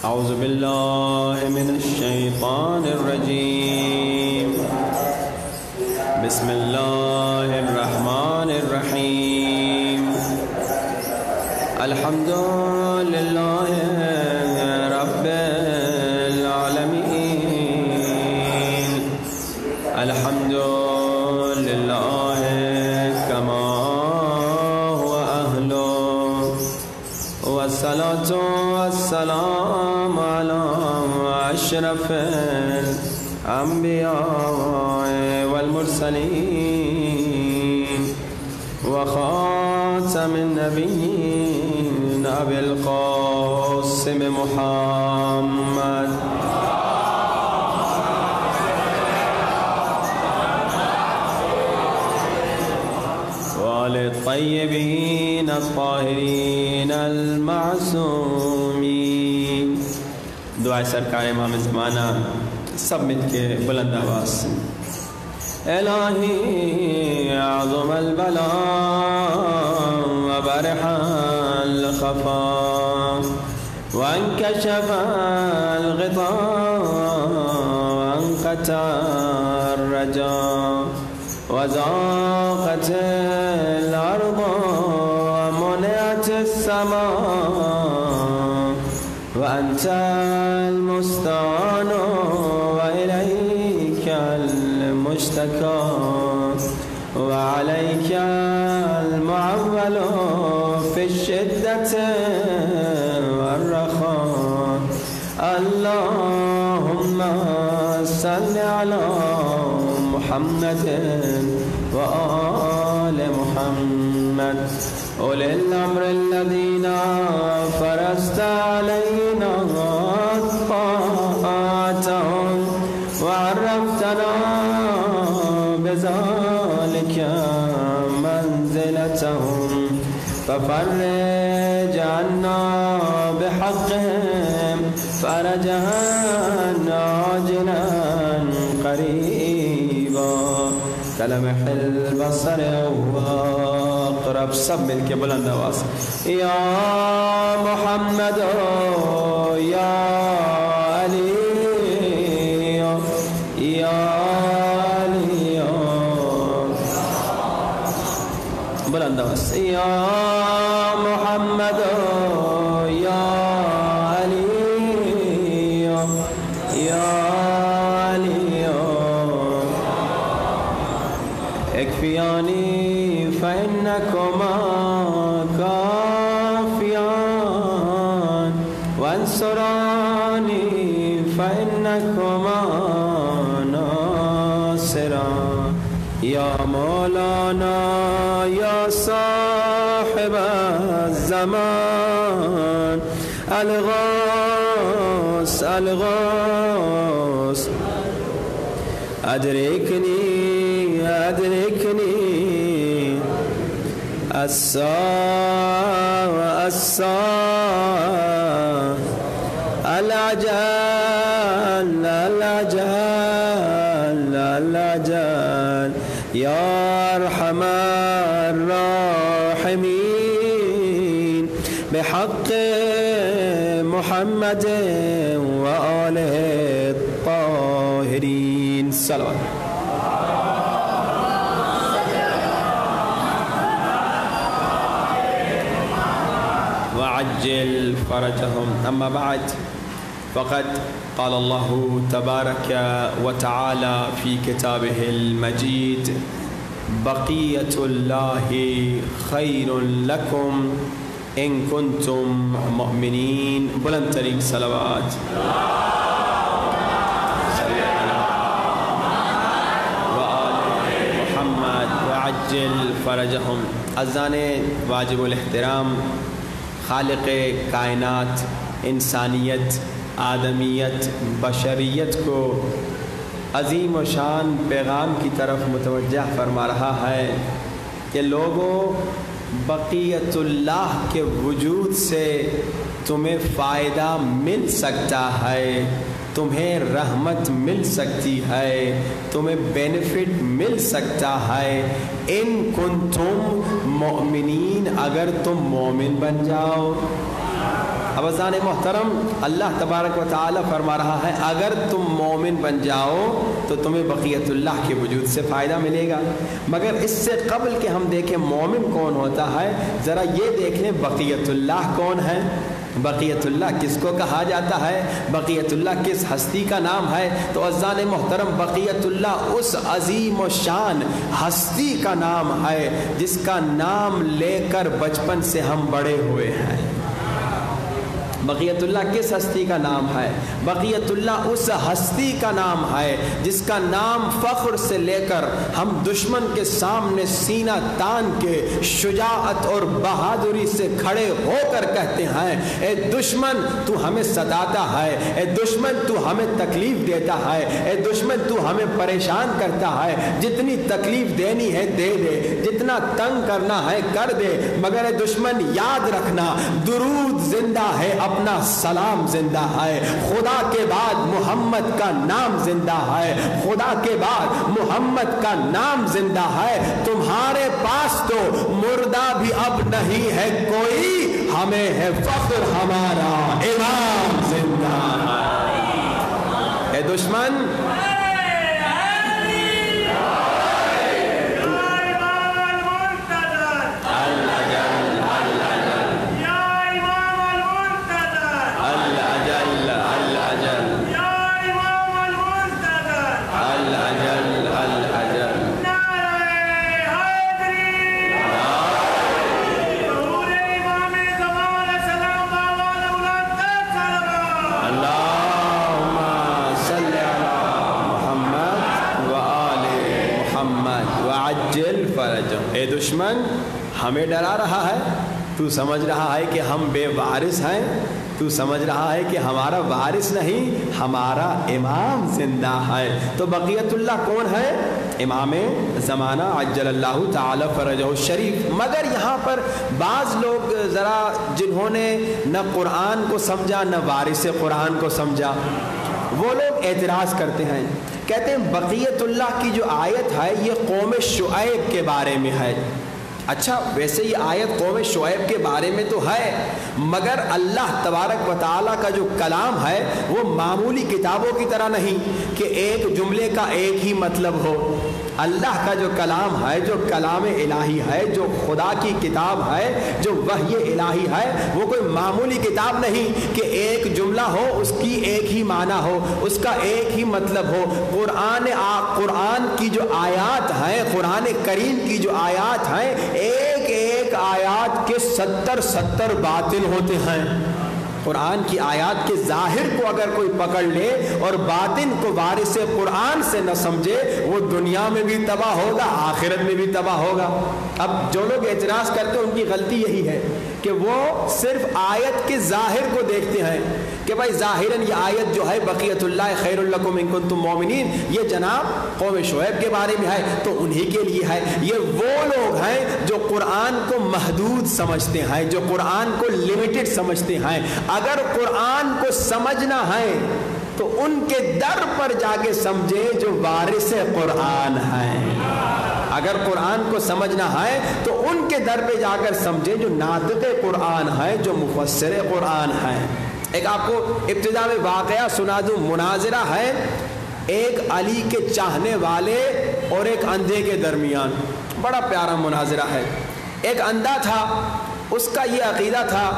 أعوذ بالله من الشيطان الرجيم. بسم الله الرحمن الرحيم. الحمد لله رب العالمين. الحمد لله كما هو أهله، والصلاة والسلام على أشرف الأنبياء والمرسلين وخاتم النبيين أبي القاسم محمد وآل الطيبين الطاهرين المعصومين. دعائے سرکار امام زمانہ سب مل کے بلند آواز سے. الہی اعظم البلاء وبرح الخفاء وانكشف الغطاء وانقطع الرجاء وضاقت الأرض ومنعت السماء وأنت المستعان وإليك المشتكى وعليك المعول في الشدة والرخاء. اللهم صل على محمد وآل محمد أولي الأمر الذين فرضت علينا طاعتهم وعرفتنا بذلك منزلتهم، ففرج عنا بحقهم فرجا عاجلا قريبا كلمح البصر واقرب. سب مل کے بلند آواز. یا محمد یا علی یا علی بلند آواز. یا محمد یا علی یا اكفياني فإنكما كافيان وانصراني فإنكما ناصران. يا مولانا يا صاحب الزمان الغوث الغوث أدركني الساعة العجل يا أرحم الراحمين بحق محمد وآله الطاهرين. صلوات. وعجل فرجهم. أما بعد، فقد قال الله تبارك وتعالى في كتابه المجيد: بقية الله خير لكم إن كنتم مؤمنين. بلند ترین صلوات. وآل محمد وعجل فرجهم. اذان واجب الاحترام خالق کائنات انسانیت آدمیت بشریت کو عظیم و شان پیغام کی طرف متوجہ فرما رہا ہے کہ لوگوں، بقیت اللہ کے وجود سے تمہیں فائدہ مل سکتا ہے، تمہیں رحمت مل سکتی ہے، تمہیں بینیفٹ مل سکتا ہے. ان کنتم مؤمنین، اگر تم مومن بن جاؤ. اب عزیزان محترم، اللہ تبارک و تعالی فرما رہا ہے اگر تم مومن بن جاؤ تو تمہیں بقیت اللہ کے وجود سے فائدہ ملے گا۔ مگر اس سے قبل کہ ہم دیکھیں مومن کون ہوتا ہے، ذرا یہ دیکھ لیں بقیت اللہ کون ہے، بقیت اللہ کس کو کہا جاتا ہے، بقیت اللہ کس ہستی کا نام ہے۔ تو عزیزان محترم، بقیت اللہ اس عظیم و شان ہستی کا نام ہے جس کا نام لے کر بچپن سے ہم بڑے ہوئے ہیں۔ بقیت اللہ کس ہستی کا نام ہے؟ بقیت اللہ اس ہستی کا نام ہے جس کا نام فخر سے لے کر ہم دشمن کے سامنے سینہ تان کے شجاعت اور بہادری سے کھڑے ہو کر کہتے ہیں، اے دشمن تو ہمیں ستاتا ہے، اے دشمن تو ہمیں تکلیف دیتا ہے، اے دشمن تو ہمیں پریشان کرتا ہے، جتنی تکلیف دینی ہے دے دے، جتنا تنگ کرنا ہے کر دے، مگر اے دشمن یاد رکھنا درود زندہ ہے، اپنا سلام زندہ ہے، خدا کے بعد محمد کا نام زندہ ہے، خدا کے بعد محمد کا نام زندہ ہے، تمہارے پاس تو مردہ بھی اب نہیں ہے کوئی، ہمیں ہے فخر ہمارا امام زندہ ہے۔ اے دشمن اے دشمن ہمیں ڈرا رہا ہے، تو سمجھ رہا ہے کہ ہم بے وارث ہیں، تو سمجھ رہا ہے کہ ہمارا وارث نہیں، ہمارا امام زندہ ہے۔ تو بقیت اللہ کون ہے؟ امام زمانہ عجل اللہ تعالی فرجہ الشریف۔ مگر یہاں پر بعض لوگ ذرا جنہوں نے نہ قرآن کو سمجھا نہ وارث قرآن کو سمجھا، وہ لوگ اعتراض کرتے ہیں، کہتے ہیں بقیت اللہ کی جو آیت ہے یہ قوم شعیب کے بارے میں ہے۔ اچھا، ویسے یہ آیت قوم شعیب کے بارے میں تو ہے، مگر اللہ تبارک و تعالیٰ کا جو کلام ہے وہ معمولی کتابوں کی طرح نہیں کہ ایک جملے کا ایک ہی مطلب ہو۔ اللہ کا جو کلام ہے، جو کلام الہی ہے، جو خدا کی کتاب ہے، جو وحی الہی ہے، وہ کوئی معمولی کتاب نہیں کہ ایک جملہ ہو، اس کی ایک ہی معنی ہو، اس کا ایک ہی مطلب ہو۔ قرآن کی جو آیات ہیں، قرآن کریم کی جو آیات ہیں، ایک ایک آیات کے 70 باطن ہوتے ہیں۔ قرآن کی آیات کے ظاہر کو اگر کوئی پکڑ لے اور باطن کو وارث قرآن سے نہ سمجھے، وہ دنیا میں بھی تباہ ہوگا، آخرت میں بھی تباہ ہوگا۔ اب جو لوگ اعتراض کرتے ہیں ان کی غلطی یہی ہے کہ وہ صرف آیت کے ظاہر کو دیکھتے ہیں کہ بھائی ظاہراً یہ آیت جو ہے بقیت اللہ خیر لکم ان کنتم مومنین، یہ جناب قوم شعیب کے بارے میں ہے تو انہی کے لیے ہے۔ یہ وہ لوگ ہیں جو قرآن کو محدود سمجھتے ہیں، جو قرآن کو لمیٹڈ سمجھتے ہیں۔ اگر قرآن کو سمجھنا ہے تو ان کے در پر جا کے سمجھے جو وارث قرآن ہیں۔ اگر قرآن کو سمجھنا ہے تو ان کے در پہ جا کر سمجھے جو ناطق قرآن ہے، جو مفسر قرآن ہیں۔ ایک آپ کو ابتدا میں واقعہ سنا دوں، مناظرہ ہے ایک علی کے چاہنے والے اور ایک اندھے کے درمیان۔ بڑا پیارا مناظرہ ہے۔ ایک اندھا تھا، اس کا یہ عقیدہ تھا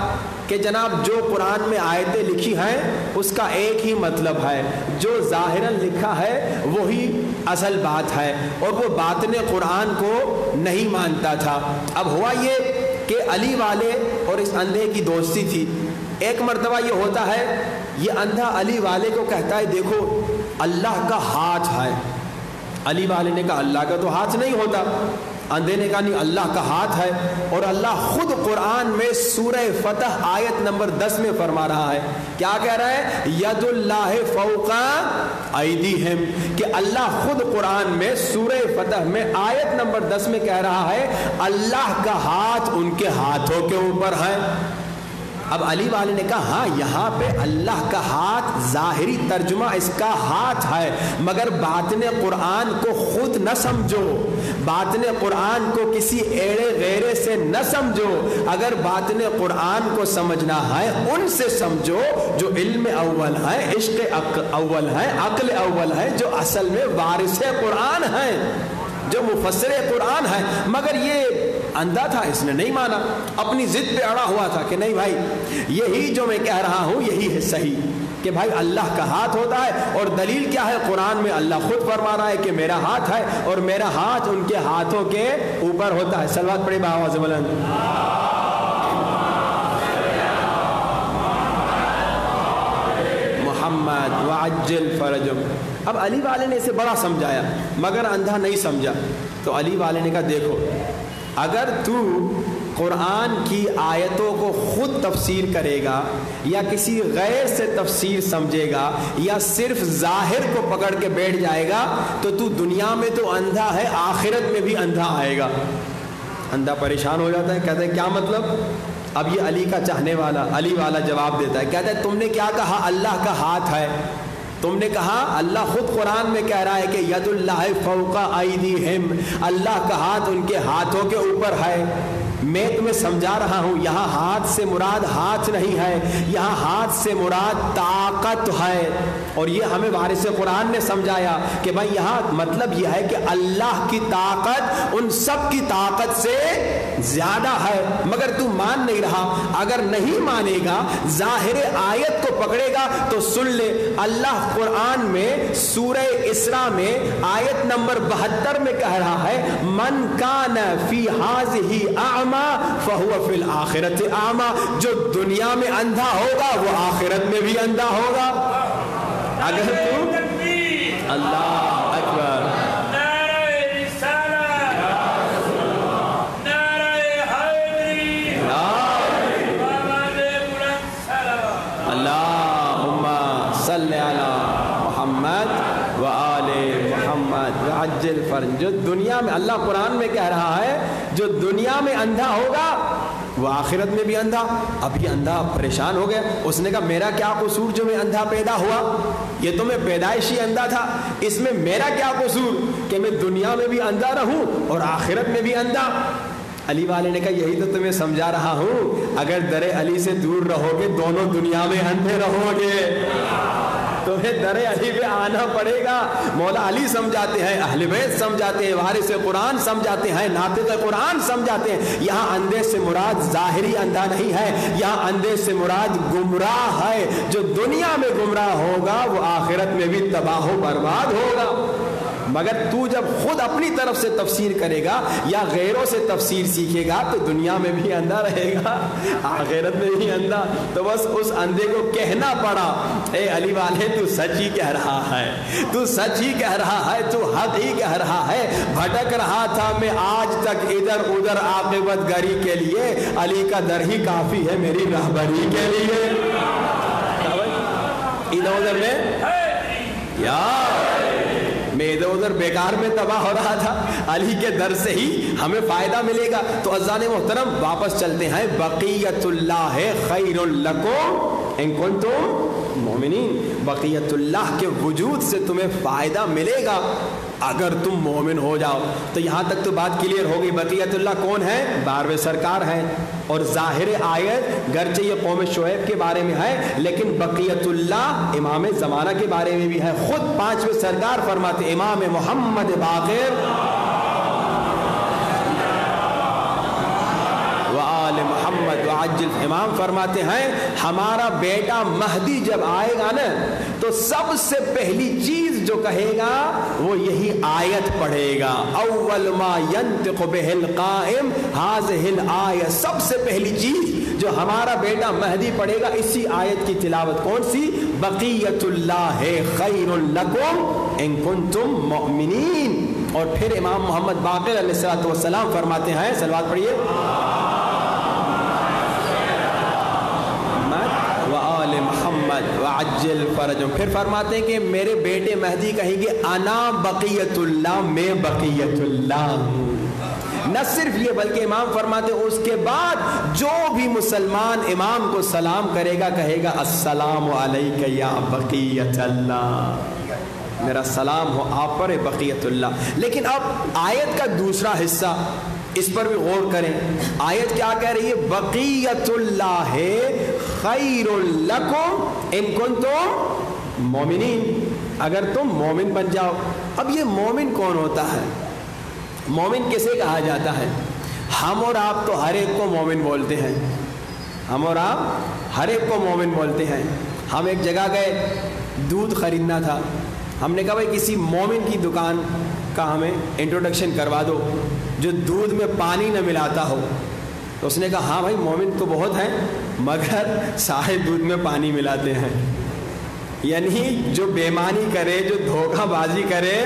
کہ جناب جو قرآن میں آیتیں لکھی ہیں اس کا ایک ہی مطلب ہے، جو ظاہراً لکھا ہے وہی اصل بات ہے، اور وہ باطن قرآن کو نہیں مانتا تھا۔ اب ہوا یہ کہ علی والے اور اس اندھے کی دوستی تھی۔ ایک مرتبہ یہ ہوتا ہے، یہ اندھا علی والے کو کہتا ہے دیکھو اللہ کا ہاتھ ہے۔ علی والے نے کہا اللہ کا تو ہاتھ نہیں ہوتا۔ اندھے نے کہا نہیں، اللہ کا ہاتھ ہے، اور اللہ خود قرآن میں سورہ فتح آیت نمبر 10 میں فرما رہا ہے۔ کیا کہہ رہا ہے؟ ید اللہ فوق ایدیہم، کہ اللہ خود قرآن میں سورہ فتح میں آیت نمبر 10 میں کہہ رہا ہے اللہ کا ہاتھ ان کے ہاتھوں کے اوپر ہے۔ اب علی والے نے کہا ہاں یہاں پہ اللہ کا ہاتھ ظاہری ترجمہ اس کا ہاتھ ہے، مگر باطن قرآن کو خود نہ سمجھو، باطن قرآن کو کسی ایڑے غیرے سے نہ سمجھو، اگر باطن قرآن کو سمجھنا ہے ان سے سمجھو جو علم اول ہے، عشق اول ہے، عقل اول ہے، جو اصل میں وارث قرآن ہے، جو مفسر قرآن ہے۔ مگر یہ اندھا تھا، اس نے نہیں مانا، اپنی ضد پہ اڑا ہوا تھا کہ نہیں بھائی یہی جو میں کہہ رہا ہوں یہی ہے صحیح، کہ بھائی اللہ کا ہاتھ ہوتا ہے، اور دلیل کیا ہے؟ قرآن میں اللہ خود فرما رہا ہے کہ میرا ہاتھ ہے اور میرا ہاتھ ان کے ہاتھوں کے اوپر ہوتا ہے۔ صلوات پڑھیں بآواز بلند۔ محمد وعجل فرجم۔ اب علی والے نے اسے بڑا سمجھایا مگر اندھا نہیں سمجھا، تو علی والے نے کہا دیکھو اگر تو قرآن کی آیتوں کو خود تفسیر کرے گا یا کسی غیر سے تفسیر سمجھے گا یا صرف ظاہر کو پکڑ کے بیٹھ جائے گا تو دنیا میں تو اندھا ہے، آخرت میں بھی اندھا آئے گا۔ اندھا پریشان ہو جاتا ہے، کہتا ہے کیا مطلب؟ اب یہ علی کا چاہنے والا علی والا جواب دیتا ہے، کہتا ہے تم نے کیا کہا اللہ کا ہاتھ ہے، تم نے کہا اللہ خود قرآن میں کہہ رہا ہے کہ ید اللہ فوق ایدیہم، اللہ کا ہاتھ ان کے ہاتھوں کے اوپر ہے۔ میں تمہیں سمجھا رہا ہوں یہاں ہاتھ سے مراد ہاتھ نہیں ہے، یہاں ہاتھ سے مراد طاقت ہے، اور یہ ہمیں وارث قرآن نے سمجھایا کہ بھائی یہاں مطلب یہ ہے کہ اللہ کی طاقت ان سب کی طاقت سے زیادہ ہے، مگر تو مان نہیں رہا۔ اگر نہیں مانے گا، ظاہر آیت کو پکڑے گا تو سن لے، اللہ قرآن میں سورہ اسراء میں آیت نمبر 72 میں کہہ رہا ہے من کان فی ہذہ اعمی فہو فی الآخرۃ اعمی، جو دنیا میں اندھا ہوگا وہ آخرت میں بھی اندھا ہوگا۔ اگر تو اللہ اکبر، اللہم صلی علی محمد وآل محمد وعجل فرج، جو دنیا میں اللہ قرآن میں کہہ رہا ہے جو دنیا میں اندھا ہوگا وہ آخرت میں بھی اندھا۔ اب یہ اندھا پریشان ہو گیا، اس نے کہا میرا کیا قصور جو میں اندھا پیدا ہوا؟ یہ تو میں پیدائشی اندھا تھا، اس میں میرا کیا قصور کہ میں دنیا میں بھی اندھا رہوں اور آخرت میں بھی اندھا؟ علی والے نے کہا یہی تو تمہیں سمجھا رہا ہوں، اگر در علی سے دور رہو گے دونوں دنیا میں اندھے رہو گے، تمہیں در علی پہ آنا پڑے گا۔ مولا علی سمجھاتے ہیں، اہل بیت سمجھاتے ہیں، وارث قرآن سمجھاتے ہیں، ناطق قرآن سمجھاتے ہیں، یہاں اندھے سے مراد ظاہری اندھا نہیں ہے، یہاں اندھے سے مراد گمراہ ہے، جو دنیا میں گمراہ ہوگا وہ آخرت میں بھی تباہ و برباد ہوگا۔ مگر تو جب خود اپنی طرف سے تفسیر کرے گا یا غیروں سے تفسیر سیکھے گا تو دنیا میں بھی اندھا رہے گا، آخرت میں بھی اندھا۔ تو بس اس اندھے کو کہنا پڑا اے علی والے تو سچ ہی کہہ رہا ہے، تو سچ ہی کہہ رہا ہے، تو حق ہی کہہ رہا ہے، بھٹک رہا تھا میں آج تک ادھر ادھر عاقبت گری کے لیے، علی کا در ہی کافی ہے میری رہبری کے لیے۔ ادھر ادھر میں میں ادھر ادھر بیکار میں تباہ ہو رہا تھا، علی کے در سے ہی ہمیں فائدہ ملے گا۔ تو عزیزان محترم واپس چلتے ہیں، بقیت اللہ خیر لکم ان کنتم مومنین، بقیت اللہ کے وجود سے تمہیں فائدہ ملے گا اگر تم مومن ہو جاؤ۔ تو یہاں تک تو بات کلیئر ہو گئی، بقیت اللہ کون ہے؟ 12ویں سرکار ہیں، اور ظاہر آیت گرچہ یہ قوم شعیب کے بارے میں ہے لیکن بقیت اللہ امام زمانہ کے بارے میں بھی ہے۔ خود 5ویں سرکار فرماتے امام محمد باقر وآل محمد وعجل، امام فرماتے ہیں ہمارا بیٹا مہدی جب آئے گا نا تو سب سے پہلی چیز جو کہے گا وہ یہی آیت پڑھے گا، اول ما ینطق بہ القائم ھذہ الآیہ، سب سے پہلی چیز جو ہمارا بیٹا مہدی پڑھے گا اسی آیت کی تلاوت، کون سی؟ بقیت اللہ خیر لکم ان کنتم مؤمنین۔ اور پھر امام محمد باقر علیہ السلام فرماتے ہیں، صلوات پڑھیے، محمد وعجل فرجم، پھر فرماتے ہیں کہ میرے بیٹے مہدی کہیں گے انا بقیت اللہ، میں بقیت اللہ ہوں، نہ صرف یہ بلکہ امام فرماتے اس کے بعد جو بھی مسلمان امام کو سلام کرے گا کہے گا السلام علیک یا بقیت اللہ، میرا سلام ہو آپ پر بقیت اللہ۔ لیکن اب آیت کا دوسرا حصہ اس پر بھی غور کریں، آیت کیا کہہ رہی ہے؟ بقیت اللہ خیر لکم ان کنتم مومنین، اگر تم مومن بن جاؤ۔ اب یہ مومن کون ہوتا ہے؟ مومن کسے کہا جاتا ہے؟ ہم اور آپ تو ہر ایک کو مومن بولتے ہیں، ہم اور آپ ہر ایک کو مومن بولتے ہیں۔ ہم ایک جگہ گئے، دودھ خریدنا تھا، ہم نے کہا بھائی کسی مومن کی دکان کا ہمیں انٹروڈکشن کروا دو جو دودھ میں پانی نہ ملاتا ہو۔ تو اس نے کہا ہاں بھائی مومن تو بہت ہیں مگر سارے دودھ میں پانی ملاتے ہیں، یعنی جو بے ایمانی کرے، جو دھوکہ بازی کرے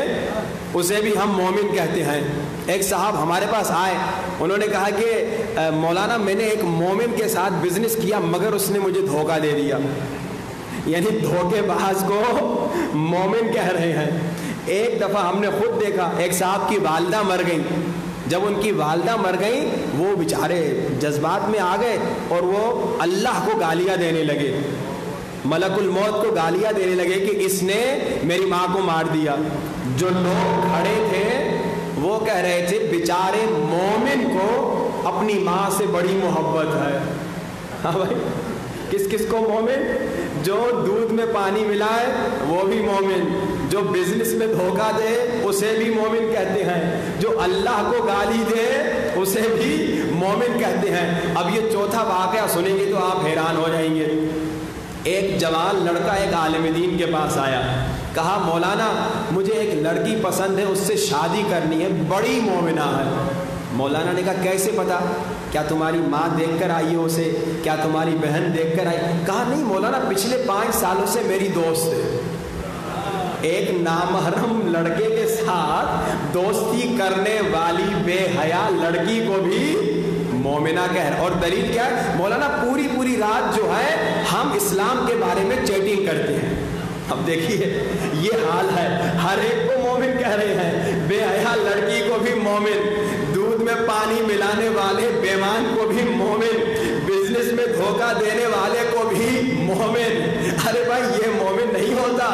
اسے بھی ہم مومن کہتے ہیں۔ ایک صاحب ہمارے پاس آئے، انہوں نے کہا کہ مولانا میں نے ایک مومن کے ساتھ بزنس کیا مگر اس نے مجھے دھوکہ دے دیا، یعنی دھوکے باز کو مومن کہہ رہے ہیں۔ ایک دفعہ ہم نے خود دیکھا، ایک صاحب کی والدہ مر گئی، جب ان کی والدہ مر گئی وہ بیچارے جذبات میں آ گئے اور وہ اللہ کو گالیاں دینے لگے، ملک الموت کو گالیاں دینے لگے کہ اس نے میری ماں کو مار دیا۔ جو لوگ کھڑے تھے وہ کہہ رہے تھے بیچارے مومن کو اپنی ماں سے بڑی محبت ہے۔ ہاں بھائی، کس کس کو مومن؟ جو دودھ میں پانی ملائے وہ بھی مومن، جو بزنس میں دھوکہ دے اسے بھی مومن کہتے ہیں، جو اللہ کو گالی دے اسے بھی مومن کہتے ہیں۔ اب یہ چوتھا واقعہ سنیں گے تو آپ حیران ہو جائیں گے۔ ایک جوان لڑکا ایک عالم دین کے پاس آیا، کہا مولانا مجھے ایک لڑکی پسند ہے، اس سے شادی کرنی ہے، بڑی مومنہ ہے۔ مولانا نے کہا کیسے پتا؟ کیا تمہاری ماں دیکھ کر آئی ہے اسے؟ کیا تمہاری بہن دیکھ کر آئی؟ کہا نہیں مولانا پچھلے 5 سالوں سے میری دوست ہے۔ ایک نامحرم لڑکے کے ساتھ دوستی کرنے والی بے حیا لڑکی کو بھی مومنہ کہہ رہا۔ اور دلیل کیا ہے؟ مولانا پوری رات جو ہے ہم اسلام کے بارے میں چیٹنگ کرتے ہیں۔ اب دیکھیے یہ حال ہے، ہر ایک کو مومن کہہ رہے ہیں، بے حیا لڑکی کو بھی مومن، دودھ میں پانی ملانے والے بیمان کو بھی مومن، بزنس میں دھوکہ دینے والے کو بھی مومن۔ ارے بھائی یہ مومن نہیں ہوتا۔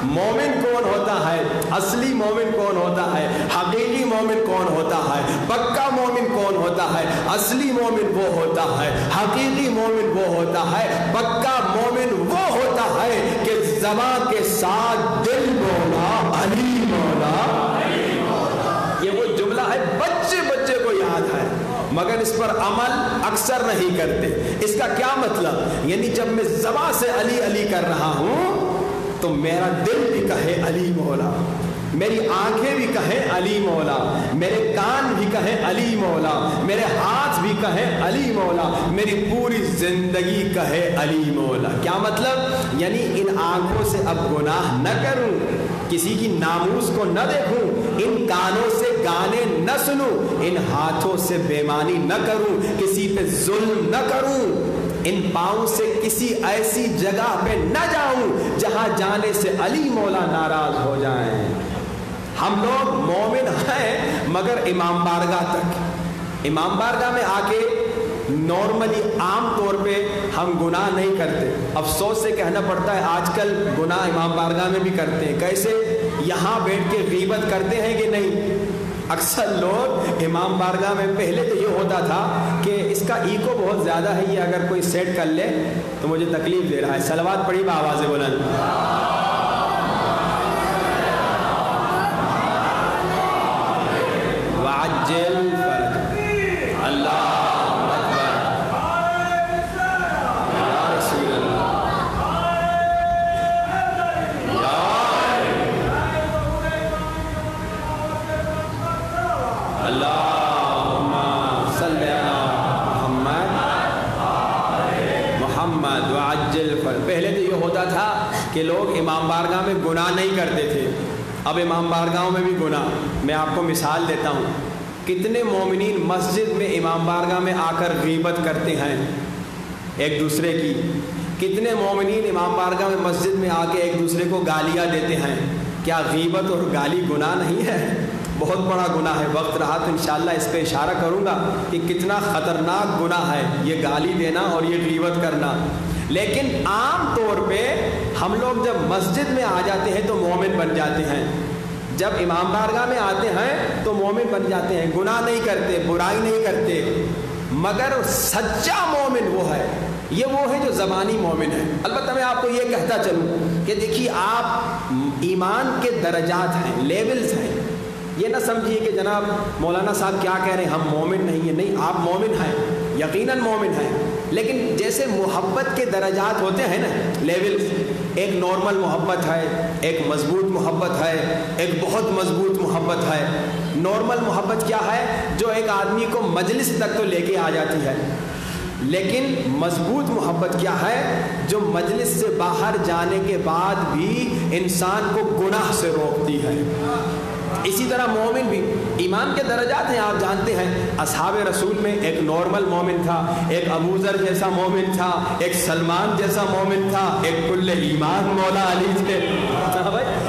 مومن کون ہوتا ہے؟ اصلی مومن کون ہوتا ہے؟ حقیقی مومن کون ہوتا ہے؟ پکا مومن کون ہوتا ہے؟ اصلی مومن وہ ہوتا ہے، حقیقی مومن وہ ہوتا ہے، پکا مومن وہ ہوتا ہے کہ زبان کے ساتھ دل مولا علی مولا۔ یہ وہ جملہ ہے بچے کو یاد ہے مگر اس پر عمل اکثر نہیں کرتے۔ اس کا کیا مطلب؟ یعنی جب میں زبان سے علی علی کر رہا ہوں تو میرا دل بھی کہے علی مولا، میری آنکھیں بھی کہیں علی مولا، میرے کان بھی کہیں علی مولا، میرے ہاتھ بھی کہیں علی مولا، میری پوری زندگی کہے علی مولا۔ کیا مطلب؟ یعنی ان آنکھوں سے اب گناہ نہ کروں، کسی کی ناموس کو نہ دیکھوں، ان کانوں سے گانے نہ سنوں، ان ہاتھوں سے بےمانی نہ کروں، کسی پہ ظلم نہ کروں، ان پاؤں سے کسی ایسی جگہ پہ نہ جاؤں جہاں جانے سے علی مولا ناراض ہو جائیں۔ ہم لوگ مومن ہیں مگر امام بارگاہ تک، امام بارگاہ میں آ کے نارملی عام طور پہ ہم گناہ نہیں کرتے۔ افسوس سے کہنا پڑتا ہے آج کل گناہ امام بارگاہ میں بھی کرتے ہیں۔ کیسے؟ یہاں بیٹھ کے غیبت کرتے ہیں کہ نہیں؟ اکثر لوگ امام بارگاہ میں، پہلے تو یہ ہوتا تھا کہ اس کا ایکو بہت زیادہ ہے، یہ اگر کوئی سیٹ کر لے تو مجھے تکلیف دے رہا ہے۔ صلوات پڑھی بآواز بلند۔ وعجل فرج اللہ پہلے تو یہ ہوتا تھا کہ لوگ امام بارگاہ میں گناہ نہیں کرتے تھے، اب امام بارگاہوں میں بھی گناہ۔ میں آپ کو مثال دیتا ہوں، کتنے مومنین مسجد میں امام بارگاہ میں آ کر غیبت کرتے ہیں ایک دوسرے کی، کتنے مومنین امام بارگاہ میں مسجد میں آ کے ایک دوسرے کو گالیاں دیتے ہیں۔ کیا غیبت اور گالی گناہ نہیں ہے؟ بہت بڑا گناہ ہے. وقت رہا تو انشاءاللہ اس پہ اشارہ کروں گا کہ کتنا خطرناک گناہ ہے یہ گالی دینا اور یہ غیبت کرنا. لیکن عام طور پہ ہم لوگ جب مسجد میں آ جاتے ہیں تو مومن بن جاتے ہیں, جب امام بارگاہ میں آتے ہیں تو مومن بن جاتے ہیں, گناہ نہیں کرتے, برائی نہیں کرتے. مگر سچا مومن وہ ہے, یہ وہ ہے جو زبانی مومن ہے. البتہ میں آپ کو یہ کہتا چلوں کہ دیکھیے آپ ایمان کے درجات ہیں, لیولز ہیں. یہ نہ سمجھیے کہ جناب مولانا صاحب کیا کہہ رہے ہیں, ہم مومن نہیں ہیں. نہیں, آپ مومن ہیں, یقیناً مومن ہیں. لیکن جیسے محبت کے درجات ہوتے ہیں نا, لیولز, ایک نارمل محبت ہے, ایک مضبوط محبت ہے, ایک بہت مضبوط محبت ہے. نارمل محبت کیا ہے؟ جو ایک آدمی کو مجلس تک تو لے کے آ جاتی ہے. لیکن مضبوط محبت کیا ہے؟ جو مجلس سے باہر جانے کے بعد بھی انسان کو گناہ سے روکتی ہے. اسی طرح مومن بھی ایمان کے درجات ہیں, آپ جانتے ہیں. اصحاب رسول میں ایک نارمل مومن تھا, ایک ابو ذر جیسا مومن تھا, ایک سلمان جیسا مومن تھا, ایک کل ایمان مولا علی تھے.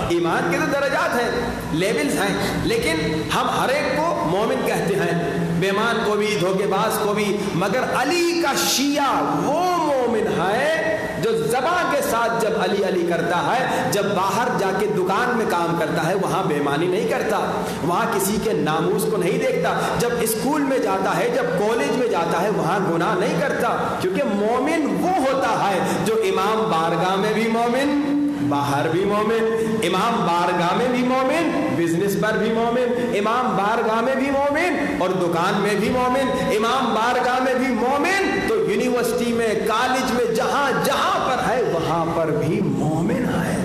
ایمان کے تو درجات ہیں, لیولز ہیں. لیکن ہم ہر ایک کو مومن کہتے ہیں, بیمان کو بھی, دھوکے باز کو بھی. مگر علی کا شیعہ وہ مومن ہے جو زبان کے ساتھ جب علی علی کرتا ہے, جب باہر جا کے دکان میں کام کرتا ہے وہاں بےمانی نہیں کرتا, وہاں کسی کے ناموس کو نہیں دیکھتا. جب اسکول میں جاتا ہے, جب کالج میں جاتا ہے, وہاں گناہ نہیں کرتا. کیونکہ مومن وہ ہوتا ہے جو امام بارگاہ میں بھی مومن, باہر بھی مومن, امام بارگاہ میں بھی مومن, بزنس پر بھی مومن, امام بارگاہ میں بھی مومن اور دکان میں بھی مومن, امام بارگاہ میں بھی مومن. تو یونیورسٹی میں, کالج میں, جہاں جہاں پر ہے وہاں پر بھی مومن ہے.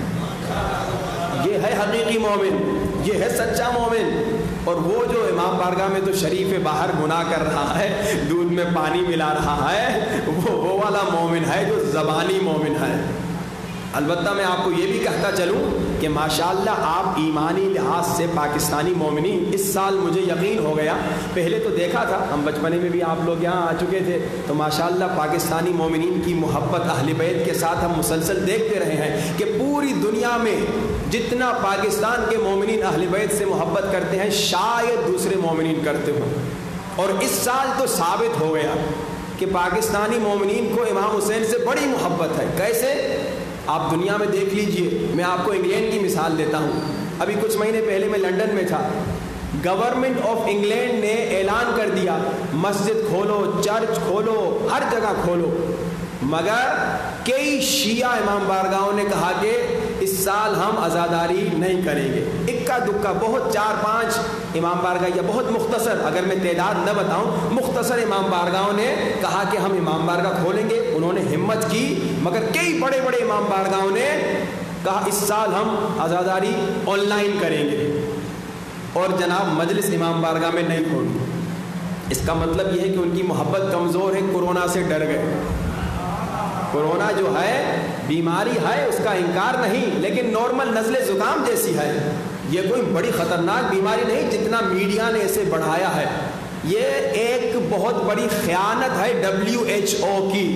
یہ ہے حقیقی مومن, یہ ہے سچا مومن. اور وہ جو امام بارگاہ میں تو شریف باہر گناہ کر رہا ہے, دودھ میں پانی ملا رہا ہے, وہ والا مومن ہے جو زبانی مومن ہے. البتہ میں آپ کو یہ بھی کہتا چلوں کہ ماشاءاللہ آپ ایمانی لحاظ سے پاکستانی مومنین, اس سال مجھے یقین ہو گیا, پہلے تو دیکھا تھا, ہم بچپنے میں بھی آپ لوگ یہاں آ چکے تھے, تو ماشاءاللہ پاکستانی مومنین کی محبت اہل بیت کے ساتھ ہم مسلسل دیکھتے رہے ہیں کہ پوری دنیا میں جتنا پاکستان کے مومنین اہل بیت سے محبت کرتے ہیں شاید دوسرے مومنین کرتے ہوں. اور اس سال تو ثابت ہو گیا کہ پاکستانی مومنین کو امام حسین سے بڑی محبت ہے. کیسے؟ آپ دنیا میں دیکھ لیجئے. میں آپ کو انگلینڈ کی مثال دیتا ہوں. ابھی کچھ مہینے پہلے میں لنڈن میں تھا. گورنمنٹ آف انگلینڈ نے اعلان کر دیا مسجد کھولو, چرچ کھولو, ہر جگہ کھولو. مگر کئی شیعہ امام بارگاہوں نے کہا کہ اس سال ہم عزاداری نہیں کریں گے. اکا دکا بہت 4-5 امام بارگاہ, یا بہت مختصر, اگر میں تعداد نہ بتاؤں, مختصر امام بارگاہوں نے کہا کہ ہم امام بارگاہ کھولیں گے. انہوں نے ہمت کی. مگر کئی بڑے بڑے امام بارگاہوں نے کہا اس سال ہم عزاداری آن لائن کریں گے, اور جناب مجلس امام بارگاہ میں نہیں کھولیں گے. اس کا مطلب یہ ہے کہ ان کی محبت کمزور ہے, کورونا سے ڈر گئے. کورونا جو ہے بیماری ہے, اس کا انکار نہیں, لیکن نارمل نزلے زکام جیسی ہے. یہ کوئی بڑی خطرناک بیماری نہیں جتنا میڈیا نے اسے بڑھایا ہے. یہ ایک بہت بڑی خیانت ہے WHO کی,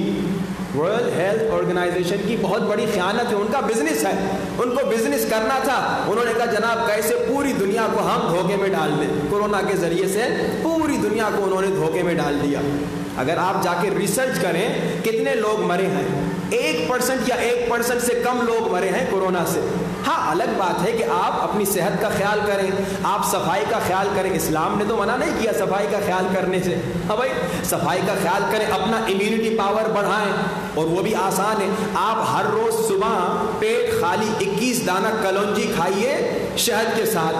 ورلڈ ہیلتھ آرگنائزیشن کی بہت بڑی خیانت ہے. ان کا بزنس ہے, ان کو بزنس کرنا تھا. انہوں نے کہا جناب کیسے پوری دنیا کو ہم دھوکے میں ڈال دیں. کورونا کے ذریعے سے پوری دنیا کو انہوں نے دھوکے میں ڈال دیا. اگر آپ جا کے ریسرچ کریں کتنے لوگ مرے ہیں, 1% یا 1% سے کم لوگ مرے ہیں کورونا سے. ہاں الگ بات ہے کہ آپ اپنی صحت کا خیال کریں, آپ صفائی کا خیال کریں. اسلام نے تو منع نہیں کیا صفائی کا خیال کرنے سے. ہاں بھائی صفائی کا خیال کریں, اپنا امیونٹی پاور بڑھائیں, اور وہ بھی آسان ہے. آپ ہر روز صبح پیٹ خالی 21 دانہ کلونجی کھائیے شہد کے ساتھ,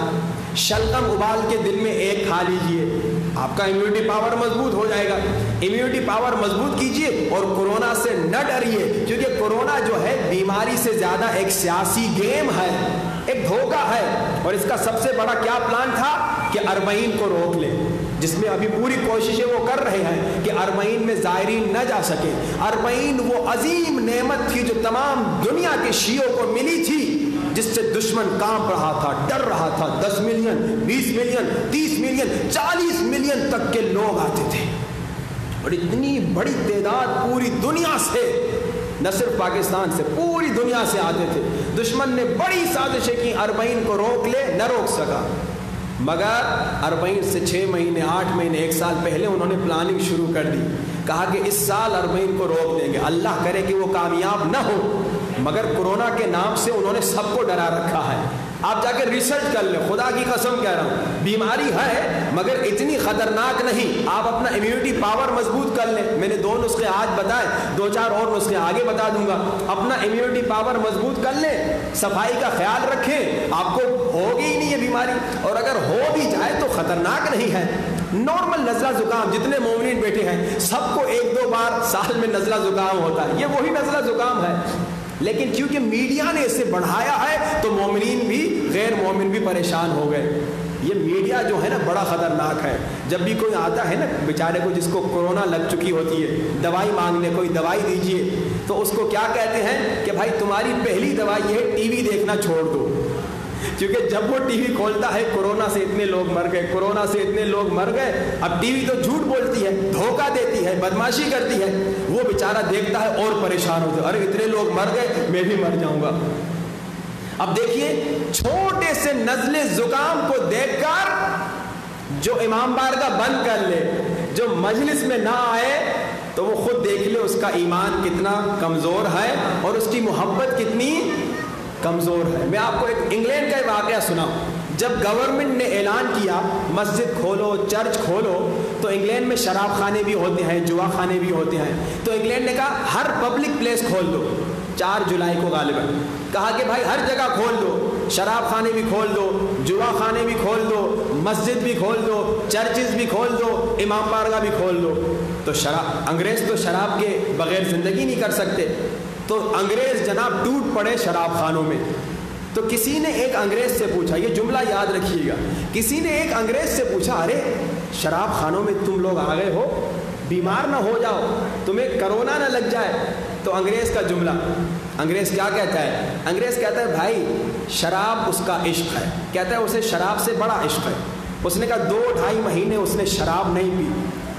شلغم ابال کے دن میں 1 کھا لیجئے, آپ کا امیونٹی پاور مضبوط ہو جائے گا. امیونٹی پاور مضبوط کیجئے اور کورونا سے نہ ڈریے, کیونکہ کورونا جو ہے بیماری سے زیادہ ایک سیاسی گیم ہے, ایک دھوکہ ہے. اور اس کا سب سے بڑا کیا پلان تھا کہ اربعین کو روک لیں, جس میں ابھی پوری کوششیں وہ کر رہے ہیں کہ اربعین میں زائرین نہ جا سکے. اربعین وہ عظیم نعمت تھی جو تمام دنیا کے شیعوں کو ملی تھی, جس سے دشمن کانپ رہا تھا, ڈر رہا تھا. 10 ملین, 20 ملین, 30 ملین, 40 ملین تک کے لوگ آتے تھے, اور اتنی بڑی تعداد پوری دنیا سے, نہ صرف پاکستان سے, پوری دنیا سے آتے تھے. دشمن نے بڑی سازشیں کی, اربعین کو روک لے, نہ روک سکا. مگر 40 سے 6 مہینے 8 مہینے 1 سال پہلے انہوں نے پلاننگ شروع کر دی. کہا کہ اس سال 40 کو روک دیں گے. اللہ کرے کہ وہ کامیاب نہ ہو, مگر کورونا کے نام سے انہوں نے سب کو ڈرا رکھا ہے. آپ جا کے ریسرچ کر لیں, خدا کی قسم کہہ رہا ہوں, بیماری ہے مگر اتنی خطرناک نہیں. آپ اپنا امیونٹی پاور مضبوط کر لیں. میں نے 2 نسخے آج بتائے, 2-4 اور نسخے آگے بتا دوں گا. اپنا امیونٹی پاور مضبوط کر لیں, صفائی کا خیال رکھیں, آپ کو ہوگی ہی نہیں یہ بیماری, اور اگر ہو بھی جائے تو خطرناک نہیں ہے. نارمل نزلہ زکام, جتنے مومنین بیٹھے ہیں سب کو 1-2 بار سال میں نزلہ زکام ہوتا ہے, یہ وہی نزلہ زکام ہے. لیکن کیونکہ میڈیا نے اسے بڑھایا ہے تو مومنین بھی غیر مومن بھی پریشان ہو گئے. یہ میڈیا جو ہے نا بڑا خطرناک ہے. جب بھی کوئی آتا ہے نا بیچارے کو جس کو کورونا لگ چکی ہوتی ہے, دوائی مانگنے, کوئی دوائی دیجیے, تو اس کو کیا کہتے ہیں کہ بھائی تمہاری پہلی دوائی یہ ہے ٹی وی دیکھنا چھوڑ دو. کیونکہ جب وہ ٹی وی کھولتا ہے کورونا سے اتنے لوگ مر گئے, کورونا سے اتنے لوگ مر گئے. اب ٹی وی تو جھوٹ بولتی ہے, دھوکہ دیتی ہے, بدماشی کرتی ہے. وہ بیچارہ دیکھتا ہے اور پریشان ہوتا ہے, ارے اتنے لوگ مر گئے میں بھی مر جاؤں گا. اب دیکھیے چھوٹے سے نزلے زکام کو دیکھ کر جو امام بارگاہ بند کر لے, جو مجلس میں نہ آئے, تو وہ خود دیکھ لے اس کا ایمان کتنا کمزور ہے اور اس کی محبت کتنی کمزور ہے. میں آپ کو ایک انگلینڈ کا واقعہ سناؤں. جب گورنمنٹ نے اعلان کیا مسجد کھولو, چرچ کھولو, تو انگلینڈ میں شراب خانے بھی ہوتے ہیں, جوا خانے بھی ہوتے ہیں. تو انگلینڈ نے کہا ہر پبلک پلیس کھول دو. 4 جولائی کو غالباً کہا کہ بھائی ہر جگہ کھول دو, شراب خانے بھی کھول دو, جوا خانے بھی کھول دو, مسجد بھی کھول دو, چرچز بھی کھول دو, امام بارگاہ بھی کھول دو. تو انگریز تو شراب کے بغیر زندگی نہیں کر سکتے, تو انگریز جناب ٹوٹ پڑے شراب خانوں میں. تو کسی نے ایک انگریز سے پوچھا, یہ جملہ یاد رکھیے گا, کسی نے ایک انگریز سے پوچھا ارے شراب خانوں میں تم لوگ آ گئے ہو, بیمار نہ ہو جاؤ, تمہیں کرونا نہ لگ جائے. تو انگریز کا جملہ, انگریز کیا کہتا ہے؟ انگریز کہتا ہے بھائی شراب اس کا عشق ہے. کہتا ہے اسے شراب سے بڑا عشق ہے. اس نے کہا 2-2.5 مہینے اس نے شراب نہیں پی.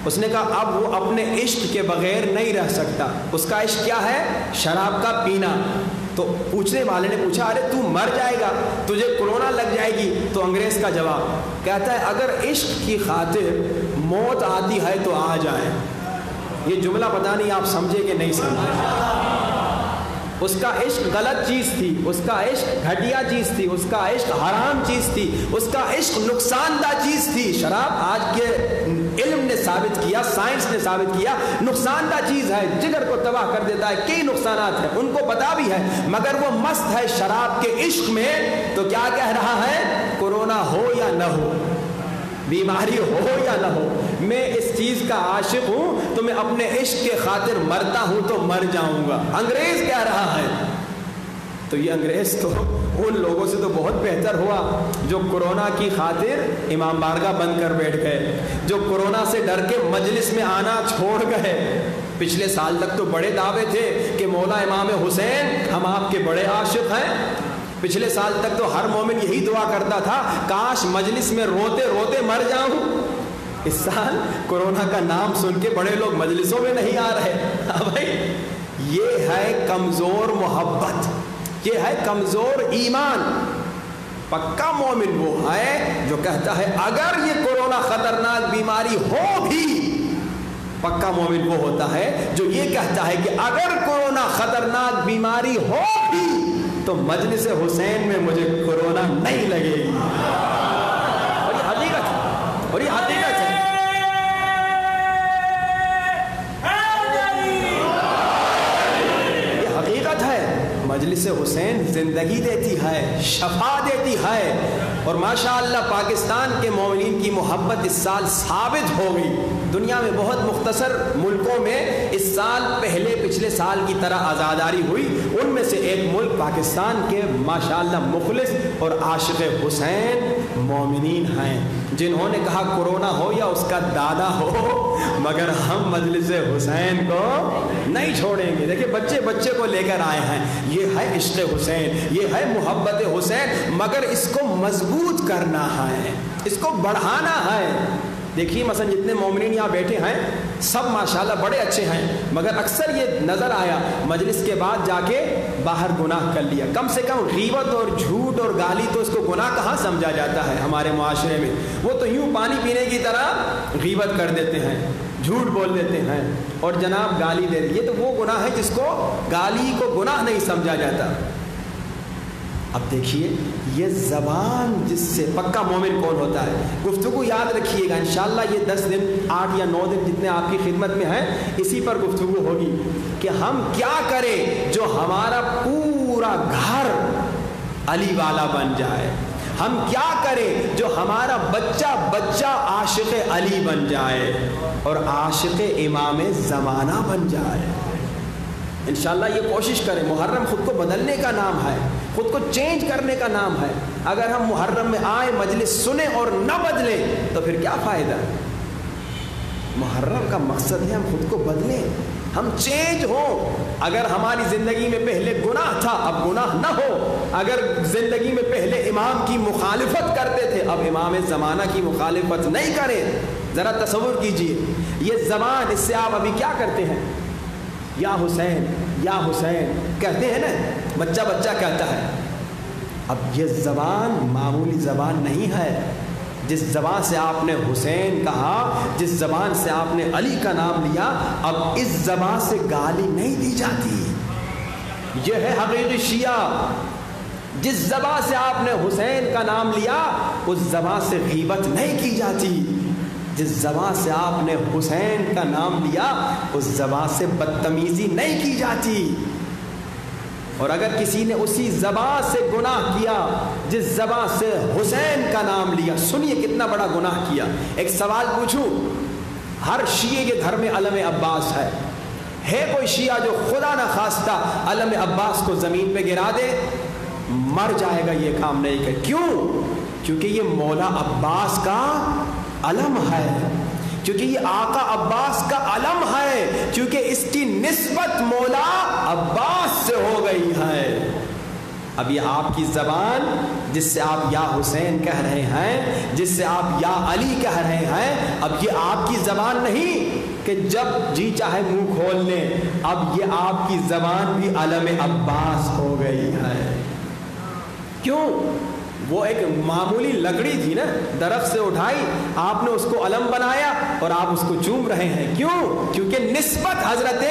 اس نے کہا اب وہ اپنے عشق کے بغیر نہیں رہ سکتا. اس کا عشق کیا ہے؟ شراب کا پینا. تو پوچھنے والے نے پوچھا ارے تو مر جائے گا, تجھے کورونا لگ جائے گی. تو انگریز کا جواب کہتا ہے اگر عشق کی خاطر موت آتی ہے تو آ جائے. یہ جملہ پتہ نہیں آپ سمجھے کہ نہیں سمجھے. اس کا عشق غلط چیز تھی, اس کا عشق گھٹیا چیز تھی, اس کا عشق حرام چیز تھی, اس کا عشق نقصان دہ چیز تھی. شراب آج کے علم نے ثابت کیا, سائنس نے ثابت کیا نقصان دہ چیز ہے, جگر کو تباہ کر دیتا ہے, کئی نقصانات ہیں, ان کو پتا بھی ہے, مگر وہ مست ہے شراب کے عشق میں. تو کیا کہہ رہا ہے؟ کورونا ہو یا نہ ہو, بیماری ہو یا نہ ہو, میں اس چیز کا عاشق ہوں, تو میں اپنے عشق کے خاطر مرتا ہوں تو مر جاؤں گا. انگریز کہہ رہا ہے. تو یہ انگریز تو ان لوگوں سے تو بہت بہتر ہوا جو کورونا کی خاطر امام بارگاہ بند کر بیٹھ گئے, جو کورونا سے ڈر کے مجلس میں آنا چھوڑ گئے. پچھلے سال تک تو بڑے دعوے تھے کہ مولا امام حسین ہم آپ کے بڑے عاشق ہیں. پچھلے سال تک تو ہر مومن یہی دعا کرتا تھا کاش مجلس میں روتے روتے مر جاؤں. اس سال کورونا کا نام سن کے بڑے لوگ مجلسوں میں نہیں آ رہے. بھائی یہ ہے کمزور محبت, یہ ہے کمزور ایمان. پکا مومن وہ ہے جو کہتا ہے اگر یہ کورونا خطرناک بیماری ہو بھی, پکا مومن وہ ہوتا ہے جو یہ کہتا ہے کہ اگر کورونا خطرناک بیماری ہو بھی تو مجلس حسین میں مجھے کورونا نہیں لگے گی. اور یہ حقیقت ہے, اور یہ حقیقت ہے. یہ حقیقت ہے. مجلس حسین زندگی دیتی ہے, شفا دیتی ہے. اور ماشاءاللہ پاکستان کے مومنین کی محبت اس سال ثابت ہو گئی. دنیا میں بہت مختصر ملکوں میں اس سال پہلے پچھلے سال کی طرح آزاداری ہوئی. ان میں سے ایک ملک پاکستان کے ماشاءاللہ مخلص اور عاشق حسین مومنین ہیں, جنہوں نے کہا کورونا ہو یا اس کا دادا ہو مگر ہم مجلس حسین کو نہیں چھوڑیں گے. دیکھیں بچے بچے کو لے کر آئے ہیں. یہ ہے عشق حسین, یہ ہے محبت حسین, مگر اس کو مضبوط کرنا ہے, اس کو بڑھانا ہے. دیکھیے مثلا جتنے مومنین یہاں بیٹھے ہیں سب ماشاءاللہ بڑے اچھے ہیں، مگر اکثر یہ نظر آیا مجلس کے بعد جا کے باہر گناہ کر لیا. کم سے کم غیبت اور جھوٹ اور گالی تو اس کو گناہ کہاں سمجھا جاتا ہے ہمارے معاشرے میں. وہ تو یوں پانی پینے کی طرح غیبت کر دیتے ہیں، جھوٹ بول دیتے ہیں اور جناب گالی دے دیتے. یہ تو وہ گناہ ہے جس کو گالی کو گناہ نہیں سمجھا جاتا. اب دیکھیے یہ زبان جس سے پکا مومن کون ہوتا ہے. گفتگو یاد رکھیے گا انشاءاللہ یہ 10 دن 8 یا 9 دن جتنے آپ کی خدمت میں ہیں اسی پر گفتگو ہوگی کہ ہم کیا کریں جو ہمارا پورا گھر علی والا بن جائے. ہم کیا کریں جو ہمارا بچہ بچہ عاشق علی بن جائے اور عاشق امام زمانہ بن جائے. انشاءاللہ یہ کوشش کریں. محرم خود کو بدلنے کا نام ہے، خود کو چینج کرنے کا نام ہے. اگر ہم محرم میں آئیں مجلس سنیں اور نہ بدلیں تو پھر کیا فائدہ. محرم کا مقصد ہے ہم خود کو بدلیں، ہم چینج ہوں. اگر ہماری زندگی میں پہلے گناہ تھا اب گناہ نہ ہو. اگر زندگی میں پہلے امام کی مخالفت کرتے تھے اب امام زمانہ کی مخالفت نہیں کریں. ذرا تصور کیجئے یہ زبان، اس سے آپ ابھی کیا کرتے ہیں؟ یا حسین یا حسین کہتے ہیں نا، بچہ بچہ کہتا ہے. اب یہ زبان معمولی زبان نہیں ہے. جس زبان سے آپ نے حسین کہا، جس زبان سے آپ نے علی کا نام لیا، اب اس زبان سے گالی نہیں دی جاتی. یہ ہے حقیقی شیعہ. جس زبان سے آپ نے حسین کا نام لیا اس زبان سے غیبت نہیں کی جاتی. جس زبان سے آپ نے حسین کا نام لیا اس زبان سے بدتمیزی نہیں کی جاتی. اور اگر کسی نے اسی زبان سے گناہ کیا جس زبان سے حسین کا نام لیا، سنیے کتنا بڑا گناہ کیا. ایک سوال پوچھوں، ہر شیعہ کے گھر میں علم عباس ہے کوئی شیعہ جو خدا نہ خواستہ علم عباس کو زمین پہ گرا دے؟ مر جائے گا یہ کام نہیں کرے. کیوں؟ کیونکہ یہ مولا عباس کا علم ہے، کیونکہ یہ آقا عباس کا علم ہے، کیونکہ اس کی نسبت مولا عباس سے ہو گئی ہے. اب یہ آپ کی زبان جس سے آپ یا حسین کہہ رہے ہیں، جس سے آپ یا علی کہہ رہے ہیں، اب یہ آپ کی زبان نہیں کہ جب جی چاہے منہ کھول لیں. اب یہ آپ کی زبان بھی علم عباس ہو گئی ہے. کیوں؟ وہ ایک معمولی لکڑی تھی نا، درخت سے اٹھائی آپ نے اس کو علم بنایا اور آپ اس کو چوم رہے ہیں. کیوں؟ کیونکہ نسبت حضرت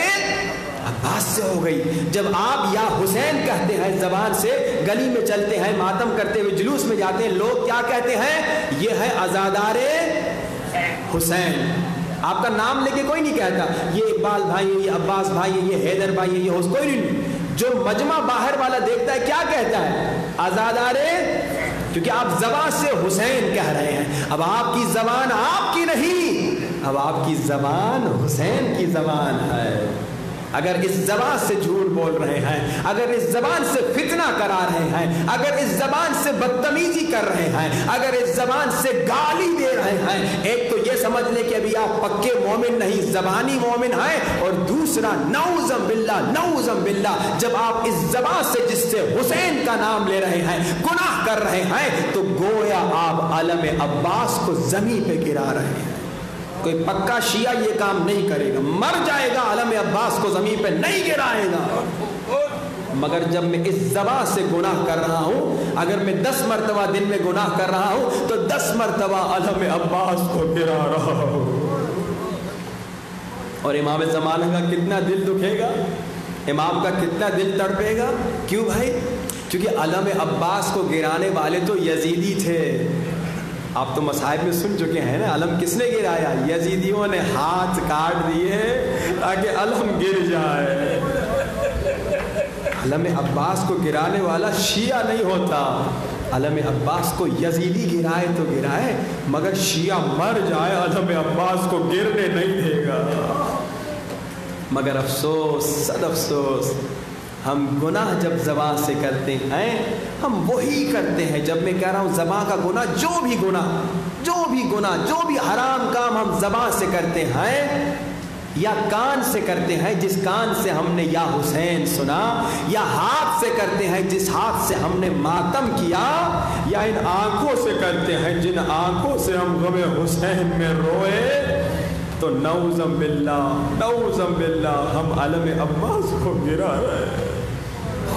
عباس سے ہو گئی. جب آپ یا حسین کہتے ہیں زبان سے، گلی میں چلتے ہیں ماتم کرتے ہوئے جلوس میں جاتے ہیں، لوگ کیا کہتے ہیں؟ یہ ہے عزادار حسین. آپ کا نام لے کے کوئی نہیں کہتا یہ اقبال بھائی ہے، یہ عباس بھائی ہے، یہ حیدر بھائی ہے، یہ کوئی نہیں. جو مجمع باہر والا دیکھتا ہے کیا کہتا ہے؟ عزادار، کیونکہ آپ زبان سے حسین کہہ رہے ہیں. اب آپ کی زبان آپ کی نہیں، اب آپ کی زبان حسین کی زبان ہے. اگر اس زبان سے جھوٹ بول رہے ہیں، اگر اس زبان سے فتنہ کرا رہے ہیں، اگر اس زبان سے بدتمیزی کر رہے ہیں، اگر اس زبان سے گالی دے رہے ہیں، ایک تو یہ سمجھ لیں کہ ابھی آپ پکے مومن نہیں، زبانی مومن ہیں. اور دوسرا نعوذ باللہ نعوذ باللہ، جب آپ اس زبان سے جس سے حسین کا نام لے رہے ہیں گناہ کر رہے ہیں تو گویا آپ علم عباس کو زمین پہ گرا رہے ہیں. کوئی پکا شیعہ یہ کام نہیں کرے گا، مر جائے گا علم عباس کو زمین پہ نہیں گرائے گا. مگر جب میں اس زبان سے گناہ کر رہا ہوں، اگر میں 10 مرتبہ دن میں گناہ کر رہا ہوں تو 10 مرتبہ علم عباس کو گرا رہا ہوں. اور امام زمانہ کا کتنا دل دکھے گا، امام کا کتنا دل تڑپے گا. کیوں بھائی؟ کیونکہ علم عباس کو گرانے والے تو یزیدی تھے. آپ تو مصائب میں سن چکے ہیں نا، علم کس نے گرایا؟ یزیدیوں نے ہاتھ کاٹ دیے تاکہ علم گر جائے. علم عباس کو گرانے والا شیعہ نہیں ہوتا، علم عباس کو یزیدی گرائے تو گرائے، مگر شیعہ مر جائے علم عباس کو گرنے نہیں دے گا. مگر افسوس، صد افسوس، ہم گناہ جب زبان سے کرتے ہیں ہم وہی کرتے ہیں. جب میں کہہ رہا ہوں زبان کا گناہ، جو بھی گناہ، جو بھی حرام کام ہم زبان سے کرتے ہیں، یا کان سے کرتے ہیں جس کان سے ہم نے یا حسین سنا، یا ہاتھ سے کرتے ہیں جس ہاتھ سے ہم نے ماتم کیا، یا ان آنکھوں سے کرتے ہیں جن آنکھوں سے ہم غم حسین میں روئے، تو نعوذ باللہ ہم علم عباس کو گرا رہے ہیں۔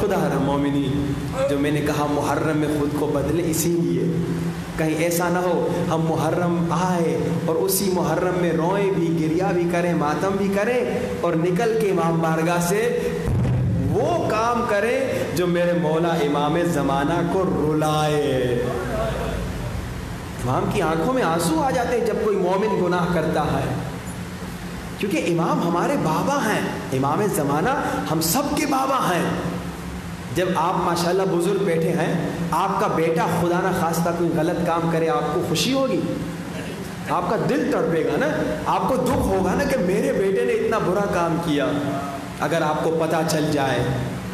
خدا را مومنی، جو میں نے کہا محرم میں خود کو بدلے، اسی لیے کہیں ایسا نہ ہو ہم محرم آئے اور اسی محرم میں روئیں بھی، گریا بھی کریں، ماتم بھی کریں، اور نکل کے امام بارگاہ سے وہ کام کریں جو میرے مولا امام زمانہ کو رلائے۔ امام کی آنکھوں میں آنسو آ جاتے ہیں جب کوئی مومن گناہ کرتا ہے، کیونکہ امام ہمارے بابا ہیں، امام زمانہ ہم سب کے بابا ہیں۔ جب آپ ماشاءاللہ بزرگ بیٹھے ہیں، آپ کا بیٹا خدا نہ خواستہ کوئی غلط کام کرے، آپ کو خوشی ہوگی؟ آپ کا دل تڑپے گا نا، آپ کو دکھ ہوگا نا کہ میرے بیٹے نے اتنا برا کام کیا۔ اگر آپ کو پتہ چل جائے